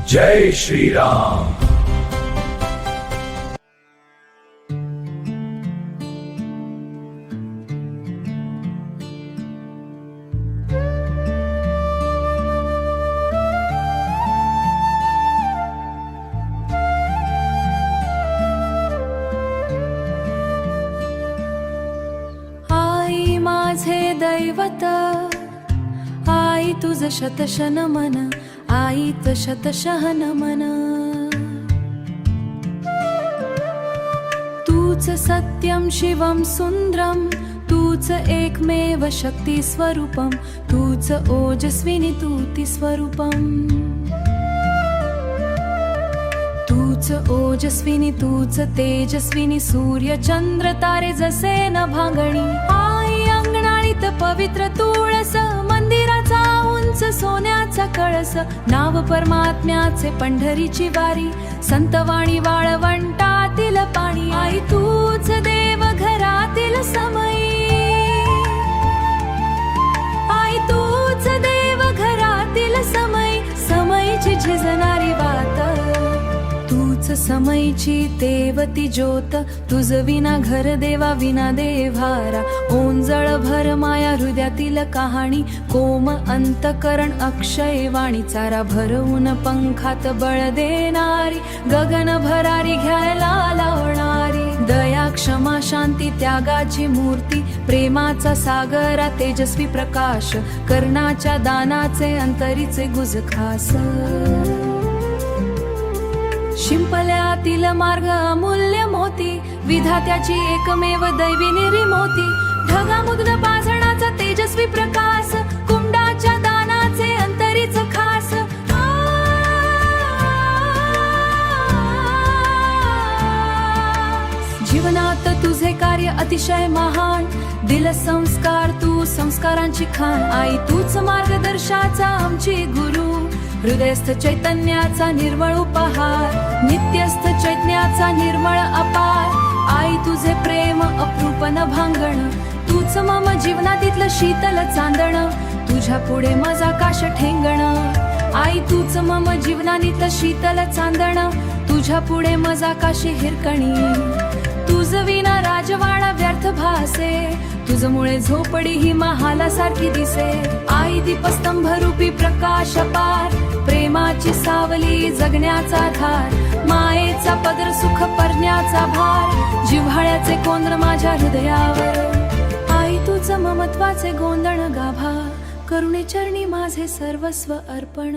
जय श्री राम। आई माझे दैवत, आई तुझ शतश नमन, आईत शतशः नमन। तूच सत्यं शिवं सुंदरं, तूच एकमेव शक्ती स्वरूपं, तूच ओजस्विनी तूति स्वरूपं। तूच ओजस्विनी तूच तेजस्विनी, सूर्य चंद्र तारे जसे न भांगणी। आई अंगणाळीत पवित्र तुळस, मंदिराचा उंच सोन्याचा कळस। नाव परमात्म्याचे पंढरीची वारी, संतवाणी वाळवंटातील पाणी। आई तूच देव घरातील समयी, आई तूच देव घरातील समयी, समयीची झिजणारी वात। तूच समयीची तेवती ज्योत, तुझ विना घर देवा विना देव्हारा। ओंजळ भर माया हृदयातील कहाणी, कोम अंतकरण अक्षय वाणी। चारा भरवून पंखात बळ देणारी, गगन भरारी घ्यायला लावणारी। दया क्षमा शांती त्यागाची मूर्ती, प्रेमाचा सागरा तेजस्वी प्रकाश। कर्णाच्या दानाचे अंतरीचे गुज खास। शिंपल्यातील मार्ग अमूल्य मोती, विधात्याची एकमेव दैवी निर्मोती। ढगामुग्ध पाझरणाचा तेजस्वी प्रकाश, कुंडाच्या दानाचे अंतरीच खास। जीवनात तुझे कार्य अतिशय महान, दिल संस्कार तू संस्कारांची खाण। आई तूच मार्गदर्शाचा आमची गुरु, हृदयस्थ चैतन्याचा निर्मळ उपहार। नित्यस्थ चैतन्याचा निर्मळ अपार। आई तुझे प्रेम अप्रूप न भांगण, तूच मम जीवनातीतलं शीतल चांदण। तुझ्या पुढे माझा काश ठेंगण, आई तूच मम जीवनातीतलं शीतल चांदण। तुझ्या पुढे माझा काशी हिरकणी, तुझ विना राजवाडा व्यर्थ भासे। तुझमुळे झोपडी ही महालासारखी दिसे। आई दीपस्तंभ रूपी प्रकाश पार, प्रेमाची सावली जगण्याचा धार। मायेचा पदर सुख परण्याचा भार, जिव्हाळ्याचे कोंदण माझ्या हृदयावर। आई तुझ ममत्वाचे गोंधळ गाभा, करुणे चरणी माझे सर्वस्व अर्पण।